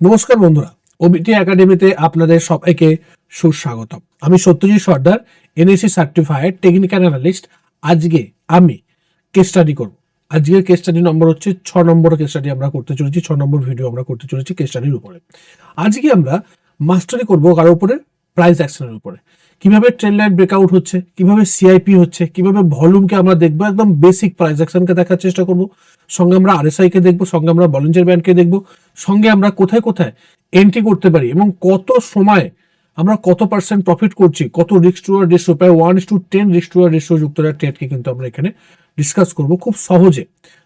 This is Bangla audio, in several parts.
নমস্কার বন্ধুরা, ওবিটি একাডেমিতে আপনাদের সবাইকে সুস্বাগতম। আমি সত্যজিৎ সর্দার, এনএসসি সার্টিফাইড টেকনিক্যাল অ্যানালিস্ট। আজকে আমি কেস স্টাডি করব। আজকের কেস স্টাডি নম্বর হচ্ছে 6 নম্বর কেস স্টাডি আমরা করতে চলেছি। 6 নম্বর ভিডিও আমরা করতে চলেছি কেস স্টাডির উপরে। আজকে আমরা মাস্টারি করব কারোর উপরে, প্রাইস অ্যাকশনের উপরে। কিভাবে ট্রেন্ড লাইন ব্রেকআউট হচ্ছে, কিভাবে সিআইপি হচ্ছে, কিভাবে ভলিউমকে আমরা দেখবো, একদম বেসিক প্রাইস অ্যাকশনকে দেখার চেষ্টা করব। সঙ্গে আমরা আরএসআই কে দেখবো, সঙ্গে আমরা বলিঞ্জার ব্যান্ডকে দেখবো, সঙ্গে আমরা কোথায় কোথায় এন্ট্রি করতে পারি এবং কত সময় আমরা কত পার্সেন্ট প্রফিট করছি, কত রিস্ক টু রেশিও, প্রায় 1:10 রিস্ক টু রেশিও যুক্ত ট্রেডকে কিন্তু আমরা এখানে ডিসকাস করব খুব সহজে।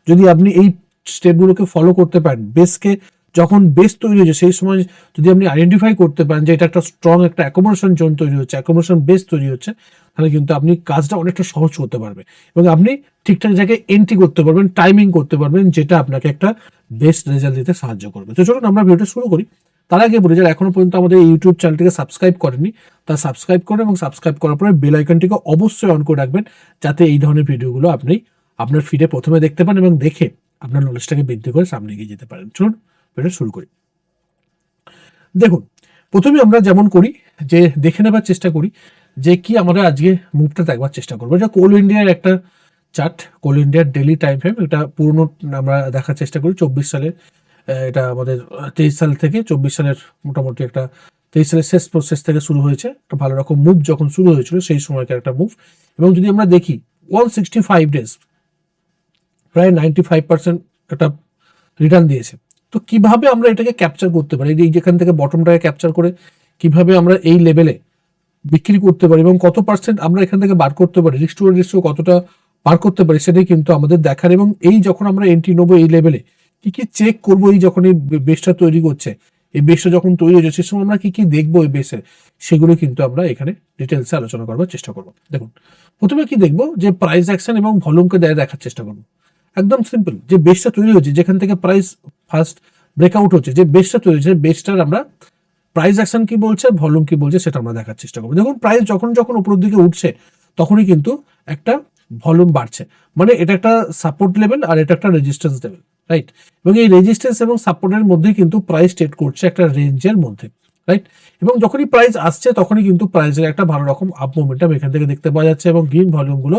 যদি আপনি এই স্টেপগুলোকে ফলো করতে পারেন, বেসকে যখন বেস তৈরি হয়েছে সেই সময় যদি আপনি আইডেন্টিফাই করতে পারেন যে এটা একটা স্ট্রং একটা অ্যাকোমোডেশন জোন তৈরি হচ্ছে, অ্যাকোমোডেশন বেস তৈরি হচ্ছে, তাহলে কিন্তু আপনি কাজটা অনেকটা সহজ করতে পারবে এবং আপনি ঠিকঠাক জায়গায় এন্ট্রি করতে পারবেন, টাইমিং করতে পারবেন, যেটা আপনাকে একটা বেস্ট রেজাল্ট দিতে সাহায্য করবে। তো চলুন আমরা ভিডিওটা শুরু করি। তার আগে বলি, যারা এখনো পর্যন্ত আমাদের ইউটিউব চ্যানেলটিকে সাবস্ক্রাইব করেনি তারা সাবস্ক্রাইব করুন এবং সাবস্ক্রাইব করার পরে বেল আইকনটিকে অবশ্যই অন করে রাখবেন, যাতে এই ধরনের ভিডিওগুলো আপনি আপনার ফিডে প্রথমে দেখতে পান এবং দেখে আপনার নলেজটাকে বৃদ্ধি করে সামনে এগিয়ে যেতে পারেন। চলুন ভিডিও শুরু করি। দেখুন, প্রথমে আমরা যেমন করি যে দেখে নেবার চেষ্টা করি যে কি আমরা আজকে মুভটা দেখবার চেষ্টা করবো। এটা কোল ইন্ডিয়ার একটা চার্ট, কোল ইন্ডিয়ার ডেইলি টাইম ফ্রেম। এটা পুরনো আমরা দেখার চেষ্টা করি 24 সালের। এটা আমাদের 23 সাল থেকে 24 সালের মোটামুটি একটা 23 সালের শেষ প্রসেস থেকে শুরু হয়েছে। একটা ভালো রকম মুভ যখন শুরু হয়েছিল সেই সময়কার একটা মুভ। এবং যদি আমরা দেখি 165 ডেজ প্রায় 95% একটা রিটার্ন দিয়েছে। তো কিভাবে আমরা এটাকে ক্যাপচার করতে পারি, এই যেখান থেকে বটমটাকে ক্যাপচার করে কিভাবে আমরা এই লেভেলে বিক্রি করতে পারি এবং কত পার্সেন্ট আমরা এখান থেকে বার করতে পারি, রিস্ক টু রেশিও কতটা বার করতে পারি, সেটাই কিন্তু আমাদের দেখার। এবং এই যখন আমরা এন্ট্রি নেবো এই লেভেলে কি কি চেক করবো, এই যখন এই বেসটা তৈরি করছে, এই বেসটা যখন তৈরি হচ্ছে সে সময় আমরা কি কি দেখবো এই বেসে, সেগুলো কিন্তু আমরা এখানে ডিটেলসে আলোচনা করবার চেষ্টা করবো। দেখুন, প্রথমে কি দেখবো যে প্রাইস অ্যাকশন এবং ভলিউমকে দেখার চেষ্টা করবো। একদম সিম্পল, যে বেসটা তৈরি হচ্ছে, যেখান থেকে প্রাইস ফার্স্ট ব্রেকআউট হচ্ছে, যে বেসটা তৈরি হচ্ছে, বেসটার আমরা প্রাইস অ্যাকশন কি বলছে, ভলিউম কি বলছে, সেটা আমরা দেখার চেষ্টা করবো। দেখুন, প্রাইস যখন যখন উপরের দিকে উঠছে তখনই কিন্তু একটা ভলিউম বাড়ছে, মানে এটা একটা সাপোর্ট লেভেল আর এটা একটা রেজিস্ট্যান্স লেভেল, রাইট? এবং এই রেজিস্ট্যান্স এবং সাপোর্টের মধ্যে কিন্তু প্রাইস ট্রেড করছে একটা রেঞ্জের মধ্যে, রাইট? এবং যখনই প্রাইস আসছে তখনই কিন্তু প্রাইসের একটা ভালো রকম আপ মোমেন্টাম এখান থেকে দেখতে পাওয়া যাচ্ছে এবং গ্রিন ভলিউমগুলো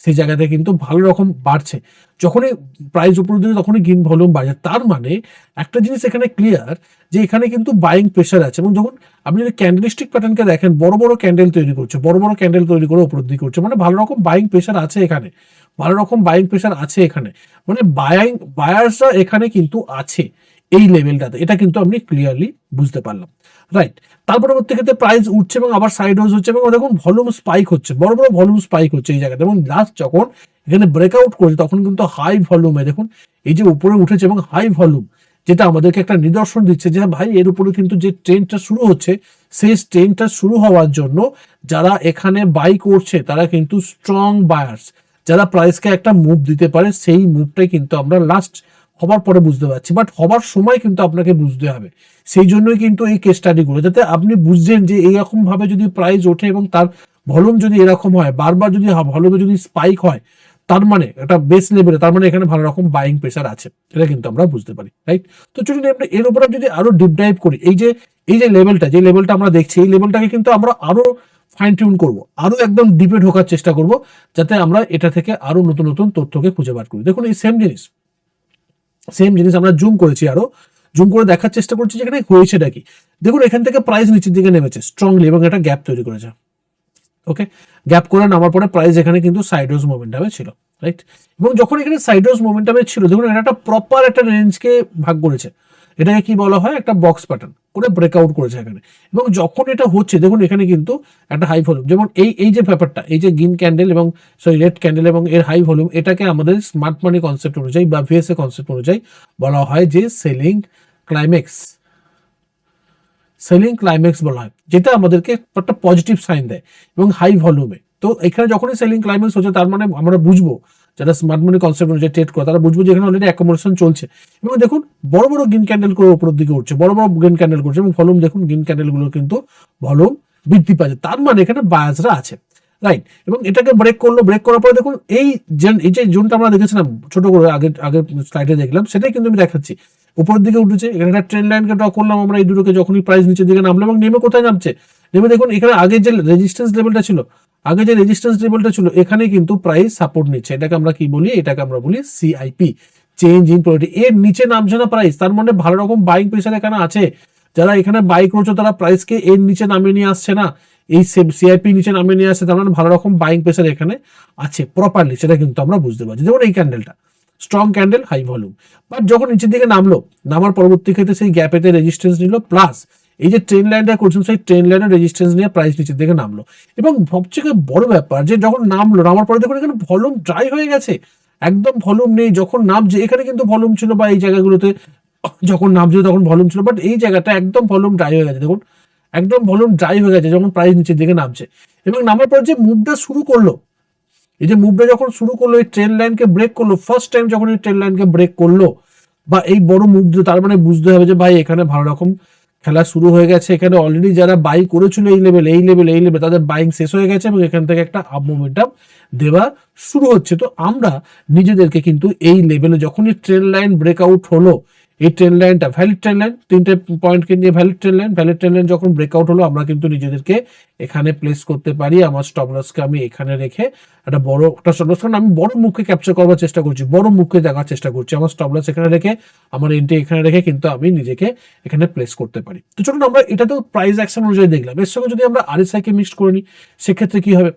সেই জায়গাতে কিন্তু ভালো রকম বাড়ছে। যখনই প্রাইস উপরের দিকে তখনই গ্রিন ভলিউম বাড়ছে। তার মানে একটা জিনিস এখানে ক্লিয়ার যে এখানে কিন্তু বাইং প্রেশার আছে। এবং যখন আপনি যদি ক্যান্ডেলস্টিক প্যাটার্নকে দেখেন, বড় বড় ক্যান্ডেল তৈরি করছে, বড় বড় ক্যান্ডেল তৈরি করে উপরের দিকে করছে, মানে ভালো রকম বাইং প্রেশার আছে এখানে, ভালো রকম বাইং প্রেশার আছে এখানে, মানে বায়ার্সরা এখানে কিন্তু আছে এই লেভেলটাতে। এটা কিন্তু আপনি ক্লিয়ারলি বুঝতে পারলাম, রাইট? তার পরবর্তী ক্ষেত্রে প্রাইস উঠছে এবং আবার সাইড ওয়েজ হচ্ছে এবং দেখুন ভলিউম স্পাইক হচ্ছে, বড় বড় ভলিউম স্পাইক হচ্ছে এই জায়গাতে। এবং লাস্ট যখন এখানে ব্রেকআউট করছে তখন কিন্তু হাই ভলিউমে দেখুন এই যে উপরে উঠেছে এবং হাই ভলিউম, যেটা আমাদেরকে একটা নিদর্শন দিচ্ছে যে ভাই এর উপরে কিন্তু যে ট্রেন্ডটা শুরু হচ্ছে, সেই ট্রেন্ডটা শুরু হওয়ার জন্য যারা এখানে বাই করছে তারা কিন্তু স্ট্রং বায়ার্স, যারা প্রাইসকে একটা মুভ দিতে পারে, সেই মুভটাই কিন্তু আমরা লাস্ট হবার পরে বুঝতে পারছি। বাট হবার সময় কিন্তু আপনাকে বুঝতে হবে। সেই জন্যই কিন্তু এই কেস স্টাডিগুলো, যাতে আপনি বুঝছেন যে এইরকম ভাবে যদি প্রাইস ওঠে এবং তার ভলিউম যদি এরকম হয়, বারবার যদি ভলিউমে যদি স্পাইক হয়, তার মানে একটা বেস লেভেলে, তার মানে এখানে ভালো রকম বাইং প্রেশার আছে, এটা কিন্তু আমরা বুঝতে পারি, রাইট? তো চলুন আমরা এর উপর যদি আরো ডিপ ডাইভ করি, এই যে লেভেলটা আমরা দেখছি, এই লেভেলটাকে কিন্তু আমরা আরো ফাইন টিউন করবো, আরো একদম ডিপে ঢোকার চেষ্টা করব, যাতে আমরা এটা থেকে আরো নতুন নতুন তথ্যকে খুঁজে বার করি। দেখুন, এই সেম জিনিস আমরা জুম করেছি, আরো জুম করে দেখার চেষ্টা করছি যেখানে হয়েছেটা কি। দেখুন, এখান থেকে প্রাইস নিচের দিকে নেমেছে স্ট্রংলি এবং একটা গ্যাপ তৈরি করেছে। ওকে, গ্যাপ করে নামার পরে প্রাইস এখানে কিন্তু সাইডওয়েজ মোমেন্টামে ছিল, রাইট? এবং যখন এখানে সাইডওয়েজ মোমেন্টামে ছিল, দেখুন এটা একটা প্রপার একটা রেঞ্জকে ভাগ করেছে। এটাকে কি বলা হয়, একটা বক্স প্যাটার্ন করে ব্রেকআউট করেছে এখানে। এবং যখন এটা হচ্ছে দেখুন এখানে কিন্তু একটা হাই ভলিউম, যেমন এই যে ব্যাপারটা, এই যে গ্রিন ক্যান্ডেল এবং রেড ক্যান্ডেল এবং এর হাই ভলিউম, এটাকে আমাদের স্মার্ট মানি কনসেপ্ট অনুযায়ী বা ভিএসএ কনসেপ্ট অনুযায়ী বলা হয় যে সেলিং ক্লাইম্যাক্স বলা হয়, যেটা আমাদেরকে একটা পজিটিভ সাইন দেয় এবং হাই ভলিউমে। তো এখানে যখনই সেলিং ক্লাইম্যাক্স হচ্ছে তার মানে আমরা বুঝবো, যারা স্মার্ট মানি কনসেপ্ট অনুযায়ী ট্রেড করে তারা বুঝবো যে এখানে অলরেডি অ্যাকোমোডেশন চলছে। এবং দেখুন বড় বড় গ্রিন ক্যান্ডেল করে উপরের দিকে উঠছে, বড় বড় গ্রিন ক্যান্ডেল করছে এবং ভলিউম দেখুন গ্রিন ক্যান্ডেলগুলো কিন্তু ভলিউম বৃদ্ধি পাচ্ছে, তার মানে এখানে বায়াসরা আছে, রাইট? এবং এটাকে ব্রেক করার পরে দেখুন এই যে জোনটা আমরা দেখেছিলাম ছোট করে আগের স্লাইডে দেখলাম, সেটাই কিন্তু আমি দেখাচ্ছি। উপরের দিকে উঠেছে, এখানে একটা ট্রেন্ড লাইনকে ড্র করলাম আমরা এই দুটোকে, যখনই প্রাইস নিচের দিকে নামলো এবং নেমে কোথায় নামছে, নেমে দেখুন এখানে আগের যে রেজিস্ট্যান্স লেভেলটা ছিল, আগে যে রেজিস্ট্যান্স লেভেলটা ছিল এখানে কিন্তু প্রাইস সাপোর্ট নিচ্ছে, এটাকে আমরা কি বলি, এটাকে আমরা বলি সিআইপি, চেঞ্জ ইন পোলারিটি। এর নিচে নামছে না প্রাইস, তার মানে ভালো রকম বাইং প্রেসার এখানে আছে। যারা এখানে বাই করছো তারা প্রাইসকে এর নিচে নামিয়ে নিয়ে আসছে না, এই সিআইপি নিচে নামিয়ে নিয়ে আসছে, তার মানে ভালো রকম বাইং প্রেসার এখানে আছে প্রপারলি, সেটা কিন্তু আমরা বুঝতে পারছি। যেমন এই ক্যান্ডেলটা strong candle, high volume, but যখন নিচের দিকে নামলো, নামার পরবর্তী ক্ষেত্রে সেই গ্যাপেতে রেজিস্ট্যান্স নিল, প্লাস এই যে ট্রেন লাইনটা করছেন সেই ট্রেন লাইনের রেজিস্ট্যান্স নিয়ে প্রাইস নিচের দিকে নামলো। এবং সবচেয়ে বড় ব্যাপার যে যখন নামলো, নামার পরে দেখুন এখানে ভলিউম ড্রাই হয়ে গেছে, একদম ভলিউম নেই। যখন নামছে এখানে কিন্তু ভলিউম ছিল, বা এই জায়গাগুলোতে যখন নামছিল তখন ভলিউম ছিল, বাট এই জায়গাটা একদম ভলিউম ড্রাই হয়ে গেছে, দেখুন একদম ভলিউম ড্রাই হয়ে গেছে যখন প্রাইস নিচের দিকে নামছে। এবং নামার পর যে মুভটা শুরু করলো, এই যে মুভটা যখন শুরু করলো, এই ট্রেন লাইনকে ব্রেক করলো, ফার্স্ট টাইম যখন এই ট্রেন লাইনকে ব্রেক করলো বা এই বড় মুভ, তার মানে বুঝতে হবে যে ভাই এখানে ভালো রকম খেলা শুরু হয়ে গেছে। এখানে অলরেডি যারা বাই করেছিল এই লেভেল তাদের বাইং শেষ হয়ে গেছে এবং এখান থেকে একটা আপ মোমেন্টাম দেওয়া শুরু হচ্ছে। তো আমরা নিজেদেরকে কিন্তু এই লেভেলে যখনই ট্রেন লাইন ব্রেকআউট হলো, এই ট্রেন লাইনটা ভ্যালিড ট্রেন লাইন, 3টে পয়েন্টকে নিয়ে ভ্যালিড ট্রেন লাইন যখন ব্রেকআউট হলো, আমরা কিন্তু নিজেদেরকে এখানে প্লেস করতে পারি। আমার স্টপ লসকে আমি এখানে রেখে একটা বড় একটা স্টপ লস, কারণ আমি বড় মুখকে ক্যাপচার করার চেষ্টা করছি, বড় মুখকে দেখার চেষ্টা করছি, আমার স্টপ লস এখানে রেখে, আমার এন্ট্রি এখানে রেখে কিন্তু আমি নিজেকে এখানে প্লেস করতে পারি। তো চলুন আমরা এটা তো প্রাইস অ্যাকশন অনুযায়ী দেখলাম, এর সঙ্গে যদি আমরা আরএসআই কে মিক্সড করে নিই সেক্ষেত্রে কি হবে।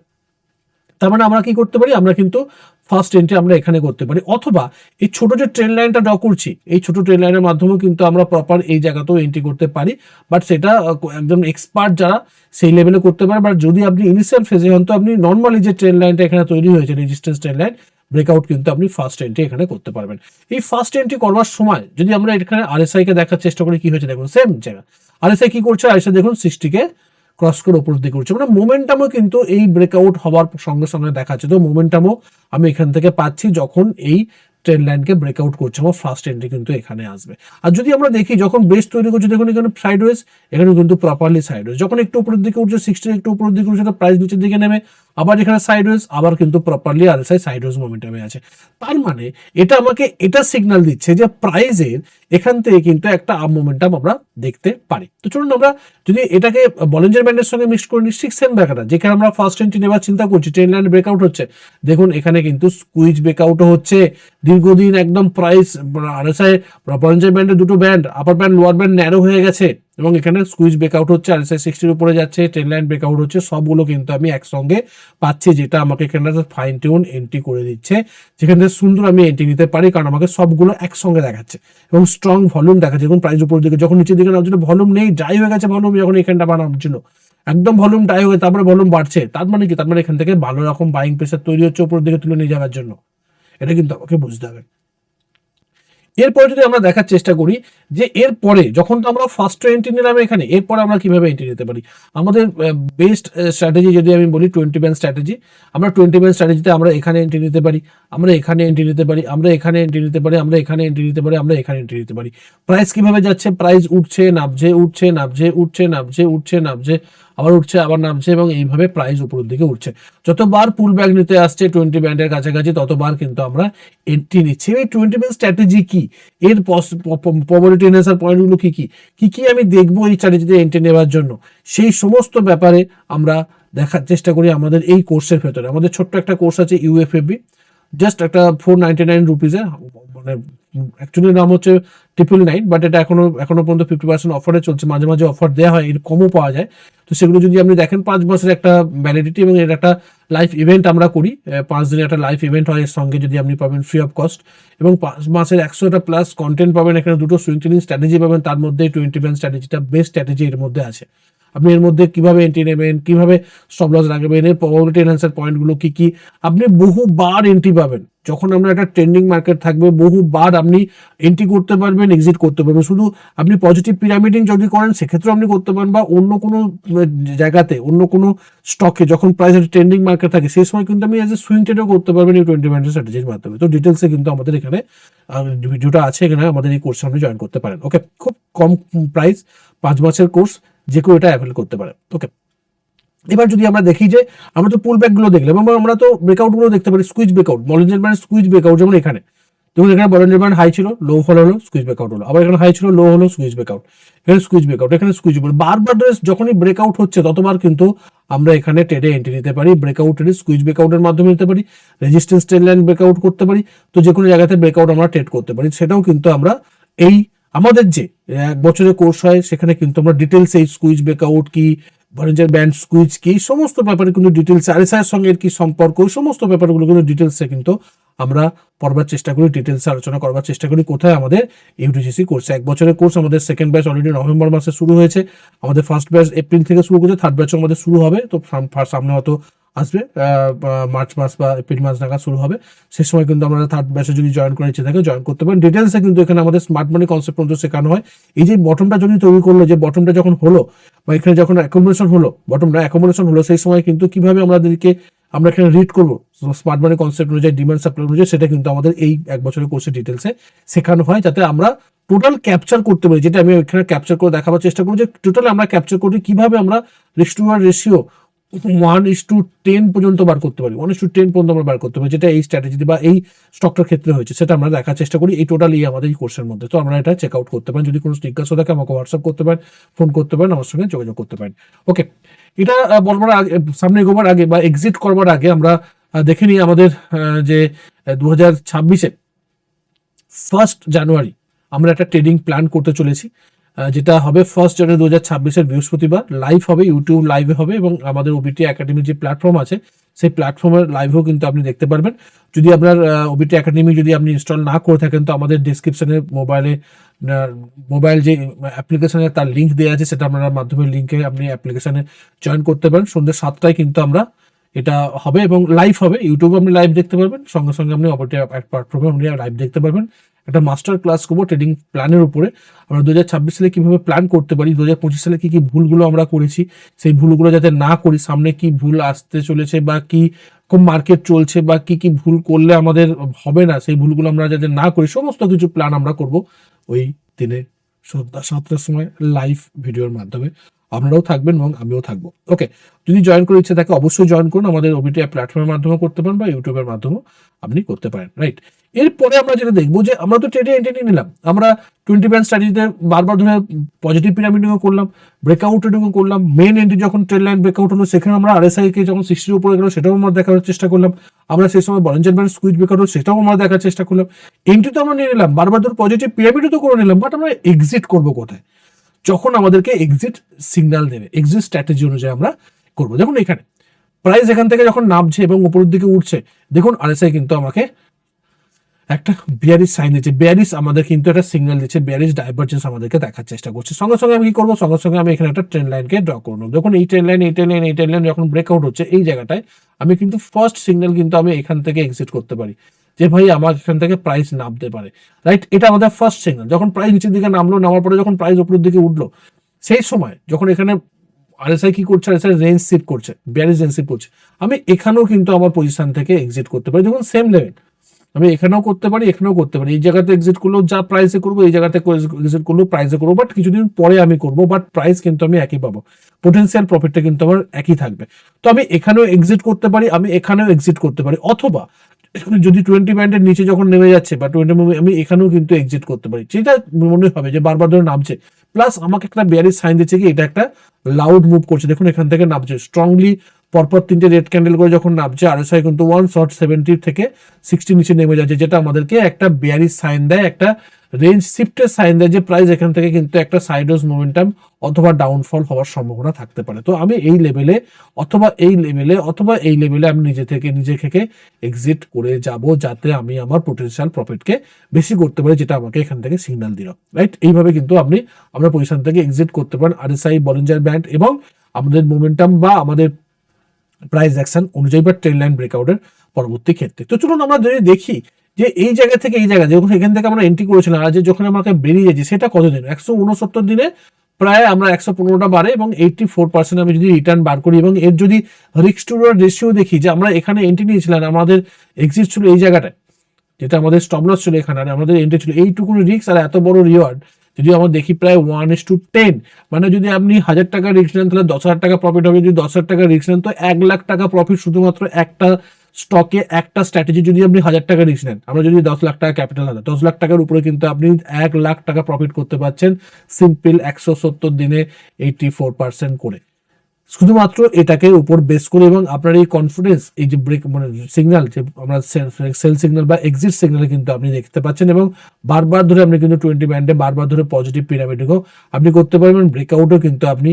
তার মানে আমরা কি করতে পারি, আমরা কিন্তু ফার্স্ট এন্ট্রি আমরা এখানে করতে পারি, অথবা এই ছোট যে ট্রেন লাইনটা ড্র করছি এই ছোট ট্রেন লাইনের মাধ্যমেও কিন্তু আমরা প্রপার এই জায়গাতেও এন্ট্রি করতে পারি। বাট সেটা একদম এক্সপার্ট যারা সেই লেভেলে করতে পারে। বাট যদি আপনি ইনিশিয়াল ফেজে হন, তো আপনি নর্মালি যে ট্রেন লাইনটা এখানে তৈরি হয়েছে রেজিস্ট্যান্স ট্রেন লাইন ব্রেকআউট, কিন্তু আপনি ফার্স্ট এন্ট্রি এখানে করতে পারবেন। এই ফার্স্ট এন্ট্রি করবার সময় যদি আমরা এখানে আরএসআই কে দেখার চেষ্টা করি, কি হয়েছে দেখুন, সেম জায়গা আরএসআই কি করছে, আরএসআই দেখুন 60 কে ক্রস করে উপর দিকে উঠছে, মানে মোমেন্টামও কিন্তু এই ব্রেকআউট হওয়ার সঙ্গে সঙ্গে দেখাচ্ছে। তো মোমেন্টামও আমি এখান থেকে পাচ্ছি যখন এই ট্রেন লাইনকে ব্রেকআউট করছে, আমার ফার্স্ট এন্ট্রি কিন্তু এখানে আসবে। আর যদি আমরা দেখি যখন বেস তৈরি করছে, দেখুন এখানে সাইডওয়েজ, এখানে কিন্তু প্রপারলি সাইডওয়েজ, যখন একটু উপরের দিকে উঠছে 60 একটু উপরের দিকে উঠছে, প্রাইস নিচের দিকে নেমে আবার এখানে সাইডওয়েজ, আবার কিন্তু প্রপারলি আরএসআই সাইডওয়েজ মোমেন্টামে আছে। তার মানে এটা আমাকে এটা সিগন্যাল দিচ্ছে যে প্রাইজের এখান থেকে কিন্তু একটা আপ মোমেন্টাম আমরা দেখতে পারি। তো চলুন আমরা যদি এটাকে বলিঞ্জার ব্যান্ডের সঙ্গে মিক্স করে নিই, 6 সেন্ট ব্যাপারটা যেখানে আমরা ফার্স্ট এন্ট্রি নেওয়ার চিন্তা করছি, ট্রেন লাইন ব্রেকআউট হচ্ছে, দেখুন এখানে কিন্তু স্কুইজ ব্রেকআউটও হচ্ছে। দীর্ঘদিন একদম প্রাইস আরএসআই বলিঞ্জার ব্যান্ডের দুটো ব্যান্ড, আপার ব্যান্ড লোয়ার ব্যান্ড ন্যারো হয়ে গেছে এবং এখানে স্কুইজ ব্রেকআউট হচ্ছে, আরএসআই 60-র উপরে যাচ্ছে, ট্রেন লাইন ব্রেকআউট হচ্ছে, সবগুলো কিন্তু আমি একসঙ্গে পাচ্ছি, যেটা আমাকে এখানে ফাইন টিউন এন্ট্রি করে দিচ্ছে, যেখানে সুন্দর আমি এন্ট্রি নিতে পারি, কারণ আমাকে সবগুলো একসঙ্গে দেখাচ্ছে এবং স্ট্রং ভলিউম দেখাচ্ছে। এবং প্রাইস উপর দিকে যখন নিচের দিকে নামছিল ভলিউম নেই, ড্রাই হয়ে গেছে ভলিউম, যখন এখানটা বানাচ্ছিল একদম ভলিউম ড্রাই হয়ে, তারপরে ভলিউম বাড়ছে, তার মানে কি, তার মানে এখান থেকে ভালো রকম বাইং প্রেসার তৈরি হচ্ছে উপর দিকে তুলে নিয়ে যাওয়ার জন্য, এটা কিন্তু আমাকে বুঝতে হবে। এরপরে যদি আমরা দেখার চেষ্টা করি যে এরপরে যখন তো আমরা ফার্স্ট এন্ট্রি নিলাম এখানে, এরপরে আমরা কিভাবে এন্ট্রি নিতে পারি, আমাদের বেস্ট স্ট্র্যাটেজি যদি আমি বলি 20 ব্যান্ড স্ট্র্যাটেজি। আমরা 20 ব্যান্ড স্ট্র্যাটেজিতে আমরা এখানে এন্ট্রি নিতে পারি, আমরা এখানে এন্ট্রি নিতে পারি, আমরা এখানে এন্ট্রি নিতে পারি, আমরা এখানে এন্ট্রি নিতে পারি, আমরা এখানে এন্ট্রি নিতে পারি। প্রাইস কিভাবে যাচ্ছে, প্রাইস উঠছে নামছে, উঠছে নামছে, উঠছে নামছে, উঠছে নামছে, আবার উঠছে আবার নামছে, এবং এইভাবে প্রাইস উপরের দিকে উঠছে। যতবার পুল ব্যাক নিতে আসছে 20 ব্যান্ডের কাছাকাছি, ততবার কিন্তু আমরা এন্ট্রি নিচ্ছি। এই 20 ব্যান্ড স্ট্র্যাটেজি কি, এর প্রবাবিলিটি এনহ্যান্সার পয়েন্টগুলো কি কি আমি দেখবো এই স্ট্র্যাটেজিতে এন্ট্রি নেওয়ার জন্য, সেই সমস্ত ব্যাপারে আমরা দেখার চেষ্টা করি আমাদের এই কোর্সের ভেতরে। আমাদের ছোট্ট একটা কোর্স আছে ইউএফএবি, জাস্ট একটা 499 রুপিজে, মানে অ্যাকচুয়ালি নাম হচ্ছে 999, বাট এটা এখনো পর্যন্ত 50% অফারে চলছে, মাঝে মাঝে অফার দেওয়া হয়, এর কমও পাওয়া যায়। তো সেগুলো যদি আপনি দেখেন, 5 মাসের একটা ভ্যালিডিটি এবং এর একটা লাইভ ইভেন্ট আমরা করি, 5 দিনের একটা লাইভ ইভেন্ট হয়, এর সঙ্গে যদি আপনি পাবেন ফ্রি অফ কস্ট, এবং 5 মাসের 100টা প্লাস কন্টেন্ট পাবেন, এখানে দুটো সুইং ট্রেডিং স্ট্র্যাটেজি পাবেন, তার মধ্যে 20 ব্যান্ড স্ট্র্যাটেজিটা বেস্ট স্ট্র্যাটেজি এর মধ্যে আছে। আপনি এর মধ্যে কিভাবে এন্ট্রি নেবেন, কিভাবে স্টপ লস রাখবেন, এর প্রবাবিলিটি এনহ্যান্সার পয়েন্টগুলো কি আপনি বহুবার এন্ট্রি পাবেন। যখন আমরা একটা ট্রেন্ডিং মার্কেট থাকবে, বহুবার আপনি এন্ট্রি করতে পারবেন, এক্সিট করতে পারবেন। শুধু আপনি পজিটিভ পিরামিডিং যদি করেন সেক্ষেত্রেও আপনি করতে পারেন, বা অন্য কোনো জায়গাতে অন্য কোনো স্টকে যখন প্রাইস ট্রেন্ডিং মার্কেট থাকে সেই সময় কিন্তু আপনি এজ এ সুইং ট্রেডও করতে পারবেন এই 20 ব্যান্ডের স্ট্র্যাটেজির মাধ্যমে। তো ডিটেলসে কিন্তু আমাদের এখানে ভিডিওটা আছে, এখানে আমাদের এই কোর্সে আপনি জয়েন করতে পারেন। ওকে, খুব কম প্রাইস, 5 মাসের কোর্স, যে কেউ এটা অ্যাভেল করতে পারে। ওকে, এবার যদি আমরা দেখি যে আমরা তো পুল ব্যাক গুলো দেখলাম, এবং আমরা তো ব্রেকআউট গুলো দেখতে পারি, squeeze breakout, Bollinger band squeeze breakout, যেমন এখানে দেখুন এখানে বলিঞ্জার ব্যান্ড হাই ছিল, লো ফল হলো, স্কুইজ ব্রেকআউট হলো, আবার এখানে হাই ছিল, লো হলো, স্কুইজ ব্রেকআউট, এখানে স্কুইজ ব্রেকআউট, এখানে স্কুইজ ব্রেকআউট, বারবার যখনই ব্রেকআউট হচ্ছে ততবার কিন্তু আমরা এখানে ট্রেডে এন্ট্রি নিতে পারি। ব্রেকআউট ট্রেডে স্কুইজ ব্রেকআউটের মাধ্যমে নিতে পারি, রেজিস্ট্যান্স ট্রেড লাইন ব্রেকআউট করতে পারি, তো যে কোনো জায়গাতে ব্রেকআউট আমরা ট্রেড করতে পারি। সেটাও কিন্তু আমরা এই আমাদের যে 1 বছরের কোর্স হয় সেখানে কিন্তু আমরা ডিটেলস এই স্কুইজ ব্রেকআউট কি, বলিঞ্জার ব্যান্ড স্কুইজ কি, সমস্ত ব্যাপারে কিন্তু ডিটেলস, আরএসআই এর সঙ্গে এর কি সম্পর্ক, সমস্ত ব্যাপারগুলো কিন্তু ডিটেলসে কিন্তু আমরা পড়বার চেষ্টা করি, ডিটেলসে আলোচনা করবার চেষ্টা করি। কোথায়? আমাদের ইউটিসিসি কোর্সে। 1 বছরের কোর্স, আমাদের সেকেন্ড ব্যাচ অলরেডি নভেম্বর মাসে শুরু হয়েছে, আমাদের ফার্স্ট ব্যাচ এপ্রিল থেকে শুরু করেছে, থার্ড ব্যাচও আমাদের শুরু হবে। তো সামনে হয়তো আসবে মার্চ মাস বা এপ্রিল মাস নাগাদ শুরু হবে। সে সময় কিন্তু আমরা থার্ড ব্যাচে যদি জয়েন করার ইচ্ছে থাকে জয়েন করতে পারেন। ডিটেলসে কিন্তু এখানে আমাদের স্মার্ট মানি কনসেপ্ট পর্যন্ত শেখানো হয়। এই যে বটমটা যদি তৈরি করলো, যে বটমটা যখন হলো বা এখানে যখন অ্যাকোমোডেশন হলো, বটমটা অ্যাকোমোডেশন হলো, সেই সময় কিন্তু কিভাবে আমাদেরকে আমরা এখানে রিড করবো স্মার্ট মানি কনসেপ্ট অনুযায়ী, ডিমান্ড সাপ্লাই অনুযায়ী, সেটা কিন্তু আমাদের এই 1 বছরের কোর্সে ডিটেলসে শেখানো হয়, যাতে আমরা টোটাল ক্যাপচার করতে পারি। যেটা আমি এখানে ক্যাপচার করে দেখাবার চেষ্টা করি, যে টোটাল আমরা ক্যাপচার করি কিভাবে আমরা রিস্ক টু রেশিও 1:10 পর্যন্ত বার করতে পারি, 1:10 পর্যন্ত আমরা বার করতে পারি, যেটা এই স্ট্র্যাটেজি বা এই স্টকটার ক্ষেত্রে হয়েছে, সেটা আমরা দেখার চেষ্টা করি এই টোটাল আমাদের এই কোর্সের মধ্যে। তো আমরা এটা চেক আউট করতে পারেন। যদি কোনো জিজ্ঞাসা থাকে আমাকে হোয়াটসঅ্যাপ করতে পারেন, ফোন করতে পারেন, আমার সঙ্গে যোগাযোগ করতে পারেন। ওকে, এটা বলবার আগে, সামনে এগোবার আগে বা এক্সিট করবার আগে আমরা দেখে নিই আমাদের যে 2026-এ 1 জানুয়ারি আমরা একটা ট্রেডিং প্ল্যান করতে চলেছি, যেটা হবে 1 জানুয়ারি 2026-এর বৃহস্পতিবার। লাইভ হবে, ইউটিউব লাইভে হবে, এবং আমাদের ওবিটি একাডেমির যে প্ল্যাটফর্ম আছে সেই প্ল্যাটফর্মের লাইভেও কিন্তু আপনি দেখতে পারবেন। যদি আপনার ওবিটি একাডেমি যদি আপনি ইনস্টল না করে থাকেন, তো আমাদের ডিসক্রিপশনে মোবাইল যে অ্যাপ্লিকেশনে তার লিঙ্ক দেওয়া আছে, সেটা আপনার মাধ্যমে লিঙ্কে আপনি অ্যাপ্লিকেশনে জয়েন করতে পারেন। সন্ধ্যে 7টায় কিন্তু আমরা এটা হবে এবং লাইভ হবে, ইউটিউবে আপনি লাইভ দেখতে পারবেন, সঙ্গে সঙ্গে আপনি ওবিটি প্ল্যাটফর্মে আপনি লাইভ দেখতে পারবেন। একটা মাস্টার ক্লাস করবো ট্রেডিং প্ল্যানের উপরে। আমরা 2026 সালে কিভাবে প্ল্যান করতে পারি, 2025 সালে কি কি ভুলগুলো আমরা করেছি, সেই ভুলগুলো যাতে না করি, সামনে কি ভুল আসতে চলেছে বা কি কোন মার্কেট চলছে বা কি কি ভুল করলে আমাদের হবে না, সেই ভুলগুলো আমরা যাতে না করি, সমস্ত কিছু প্ল্যান আমরা করব ওই দিনে সন্ধ্যা 7টার সময় লাইভ ভিডিওর মাধ্যমে। আপনারাও থাকবেন এবং আমিও থাকবো। ওকে, যদি জয়েন করার ইচ্ছে থাকে অবশ্যই জয়েন করুন, আমাদের ওবিটি প্ল্যাটফর্মের মাধ্যমে করতে পারেন বা ইউটিউবের মাধ্যমেও আপনি করতে পারেন, রাইট। এরপরে আমরা যেটা দেখবো, যে আমরা তো ট্রেডে এন্ট্রি নিলাম, আমরা 20 ব্যান্ড স্ট্র্যাটেজিতে বারবার ধরে পজিটিভ পিরামিডিংও করলাম, ব্রেকআউট ট্রেডিংও করলাম, মেন এন্ট্রি যখন ট্রেড লাইন ব্রেকআউট হলো সেখানে আমরা আরএসআই কে যখন 60-এর উপরে গেল সেটাও আমরা দেখার চেষ্টা করলাম, আমরা সেই সময় বলিঞ্জার ব্যান্ড স্কুইজ ব্রেকআউট হলো সেটাও আমরা দেখার চেষ্টা করলাম। এন্ট্রি তো আমরা নিয়ে নিলাম, বারবার ধরে পজিটিভ পিরামিডও তো করে নিলাম, বাট আমরা এক্সিট করবো কোথায়? যখন আমাদেরকে এক্সিট সিগন্যাল দেবে, এক্সিট স্ট্র্যাটেজি অনুযায়ী আমরা করবো। দেখুন এখানে প্রাইস এখান থেকে যখন নামছে এবং উপরের দিকে উঠছে, দেখুন আরএসআই কিন্তু আমাকে একটা বিয়ারিশ সাইন দিচ্ছে, বিয়ারিশ আমাদের কিন্তু একটা সিগন্যাল দিচ্ছে, বিয়ারিশ ডাইভারজেন্স আমাদেরকে দেখার চেষ্টা করছে। সঙ্গে সঙ্গে আমি কি করবো, সঙ্গে সঙ্গে আমি এখানে একটা ট্রেন্ড লাইনকে ড্র করে নেবো। দেখুন এই ট্রেন্ড লাইন, এই ট্রেন্ড লাইন, এই ট্রেন্ড লাইন যখন ব্রেকআউট হচ্ছে এই জায়গাটায়, আমি কিন্তু ফার্স্ট সিগন্যাল কিন্তু আমি এখান থেকে এক্সিট করতে পারি, যে ভাই আমার এখান থেকে প্রাইস নামতে পারে, রাইট। এটা আমাদের ফার্স্ট সিগন্যাল। যখন প্রাইস নিচের দিকে নামলো, নামার পরে যখন প্রাইস উপরের দিকে উঠলো, সেই সময় যখন এখানে আরএসআই কি করছে, আরএসআই রেঞ্জ সিট করছে, বিয়ারিশ রেঞ্জ সিট করছে, আমি এখানেও কিন্তু আমার পজিশন থেকে এক্সিট করতে পারি। দেখুন সেম লেভেল, আমি এখানেও করতে পারি, এখানেও করতে পারি। এই জায়গাতে এক্সিট করলেও যা প্রাইসে করবো, এই জায়গাতে এক্সিট করলেও প্রাইসে করবো, বাট কিছুদিন পরে আমি করবো, বাট প্রাইস কিন্তু আমি একই পাবো, পোটেন্সিয়াল প্রফিটটা কিন্তু আমার একই থাকবে। তো আমি এখানেও এক্সিট করতে পারি, আমি এখানেও এক্সিট করতে পারি, অথবা যদি 20 ব্যান্ডের নিচে যখন নেমে যাচ্ছে বা 20 আমি এখানেও কিন্তু এক্সিট করতে পারি, যেটা মনে হবে যে বারবার ধরে নামছে, প্লাস আমাকে একটা বিয়ারিশ সাইন দিচ্ছে কি এটা একটা লাউড মুভ করছে। দেখুন এখান থেকে নামছে স্ট্রংলি, পরপর 3টে রেড ক্যান্ডেল করে যখন নামছে, আরএসআই কিন্তু 170 থেকে 60 নিচে নেমে যাচ্ছে, যেটা আমাদেরকে একটা বিয়ারিশ সাইন দেয়, একটা রেঞ্জ শিফটের সাইন দেয়, যে প্রাইস এখান থেকে কিন্তু একটা সাইডওয়েজ মোমেন্টাম অথবা ডাউনফল হওয়ার সম্ভাবনা থাকতে পারে। তো আমি এই লেভেলে অথবা এই লেভেলে অথবা এই লেভেলে আমি নিজে থেকে এক্সিট করে যাব, যাতে আমি আমার পোটেনশিয়াল প্রফিটকে বেশি করতে পারি, যেটা আমাকে এখান থেকে সিগন্যাল দিল, রাইট। এইভাবে কিন্তু আমরা পজিশন থেকে এক্সিট করতে পারেন আরএসআই, বলিঞ্জার ব্যান্ড এবং আমাদের মোমেন্টাম বা আমাদের প্রাইস অ্যাকশন অনুযায়ী বা ট্রেন্ড লাইন ব্রেকআউটের পরবর্তী ক্ষেত্রে। তো চলুন আমরা যদি দেখি যে এই জায়গা থেকে এই জায়গা, যখন এখান থেকে আমরা এন্ট্রি করেছিলাম, আর যে যখন আমাকে বেরিয়ে যাচ্ছি সেটা কতদিন, 169 দিনে প্রায় আমরা 115টা বারে এবং 84% আমি যদি রিটার্ন বার করি, এবং এর যদি রিস্ক টু রেশিও দেখি, যে আমরা এখানে এন্ট্রি নিয়েছিলাম, আমাদের এক্সিট ছিল এই জায়গাটায়, যেটা আমাদের স্টপ লস ছিল এখানে, আর আমাদের এন্ট্রি ছিল এইটুকুনি রিস্ক আর এত বড় রিওয়ার্ড, যদি আমরা দেখি প্রায় 1:10, মানে যদি আপনি 1000 টাকা রিস্ক নেন তাহলে 10,000 টাকা প্রফিট হবে, যদি 10,000 টাকা রিস্ক নেন তো 1 লাখ টাকা প্রফিট শুধুমাত্র একটা স্টকে একটা স্ট্র্যাটেজি যদি আপনি 1,000 টাকা রিস্ক নেন, আমরা যদি 10 লাখ টাকা ক্যাপিটাল আছে, 10 লাখ টাকার উপরে কিন্তু আপনি 1 লাখ টাকা প্রফিট করতে পারছেন সিম্পল 170 দিনে 84% করে, শুধুমাত্র এটাকে উপর বেস করে। এবং আপনার এই কনফিডেন্স, এই যে ব্রেক মানে সিগন্যাল, যে আমরা সেল সিগন্যাল বা এক্সিট সিগন্যাল কিন্তু আপনি দেখতে পাচ্ছেন, এবং বারবার ধরে আপনি কিন্তু 20 ব্যান্ডে বারবার ধরে পজিটিভ পিরামিডিংও আপনি করতে পারবেন, ব্রেকআউটও কিন্তু আপনি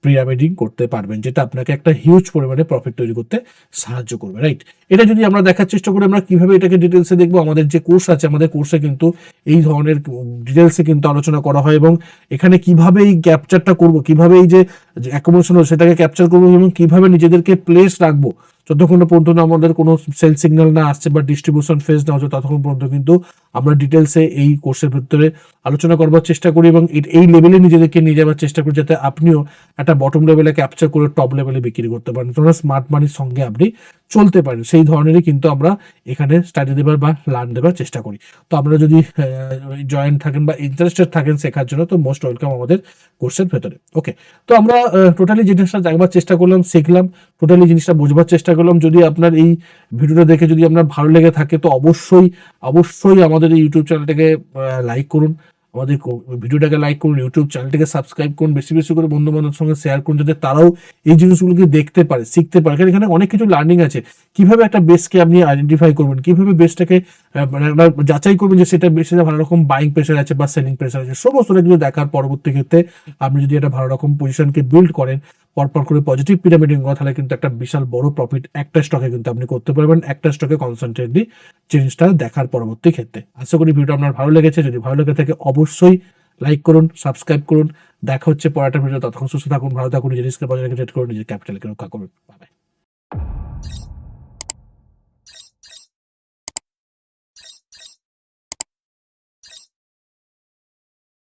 পিরামিডিং করতে পারবেন, যেটা আপনাকে একটা হিউজ পরিমাণে প্রফিট তৈরি করতে সাহায্য করবে, রাইট? এটা যদি আমরা দেখার চেষ্টা করি, আমরা কিভাবে এটাকে ডিটেলসে দেখবো, আমাদের যে কোর্স আছে, আমাদের কোর্সে কিন্তু এই ধরনের ডিটেলসে কিন্তু আলোচনা করা হয়, এবং এখানে কিভাবে এই ক্যাপচারটা করব, কিভাবে এই যে অ্যাকোমোডেশন সেটাকে ক্যাপচার করবো, এবং কিভাবে নিজেদেরকে প্লেস রাখবো যতক্ষণ পর্যন্ত না আমাদের কোনো সেল সিগন্যাল না আসছে বা ডিস্ট্রিবিউশন ফেজ না হচ্ছে, ততক্ষণ পর্যন্ত কিন্তু আমরা ডিটেলসে এই কোর্সের ভিতরে আলোচনা করবার চেষ্টা করি, এবং এই লেভেলে নিজেদেরকে নিয়ে যাওয়ার চেষ্টা করি, যাতে আপনিও একটা বটম লেভেলে ক্যাপচার করে টপ লেভেলে বিক্রি করতে পারেন, তোমরা স্মার্ট মানির সঙ্গে আপনি চলতে পারেন। সেই ধরনেরই কিন্তু আমরা এখানে স্টাডি দেবার বা লার্ন দেবার চেষ্টা করি। তো আপনারা যদি জয়েন্ট থাকেন বা ইন্টারেস্টেড থাকেন শেখার জন্য, তো মোস্ট ওয়েলকাম আমাদের কোর্সের ভেতরে। ওকে, তো আমরা টোটালি জিনিসটা জানবার চেষ্টা করলাম, শিখলাম, টোটালি জিনিসটা বোঝবার চেষ্টা করলাম। যদি আপনার এই ভিডিওটা দেখে যদি আপনার ভালো লেগে থাকে, তো অবশ্যই অবশ্যই আমাদের এই ইউটিউব চ্যানেলটাকে লাইক করুন, আমাদের ভিডিওটাকে লাইক করুন, ইউটিউব চ্যানেলটাকে সাবস্ক্রাইব করুন, বেশি বেশি করে বন্ধু বান্ধবের সঙ্গে শেয়ার করুন, যাতে তারাও এই জিনিসগুলোকে দেখতে পারে, শিখতে পারে। কারণ এখানে অনেক কিছু লার্নিং আছে, কিভাবে একটা বেসকে আপনি আইডেন্টিফাই করবেন, কিভাবে বেসটাকে মানে একটা যাচাই করবেন যে সেটা বেসে ভালো রকম বাইং প্রেশার আছে বা সেলিং প্রেশার আছে, সমস্তটা কিছু দেখার পরবর্তী ক্ষেত্রে আপনি যদি একটা ভালো রকম পজিশনকে বিল্ড করেন পরপর করে পজিটিভ পিরামিডিং করা, তাহলে কিন্তু একটা বিশাল বড় প্রফিট একটা স্টকে কিন্তু আপনি করতে পারবেন, একটা স্টকে কনসেন্ট্রেটলি জিনিসটা দেখার পরবর্তী ক্ষেত্রে। আশা করি ভিডিও আপনার ভালো লেগেছে, যদি ভালো লেগে থাকে অবশ্যই লাইক করুন, সাবস্ক্রাইব করুন। দেখা হচ্ছে পরের ভিডিও, ততক্ষণ সুস্থ থাকুন, ভালো থাকুন, নিজের রিস্কে বজায় রেখে ট্রেড করুন, নিজের ক্যাপিটালকে রক্ষা করুন। বাই।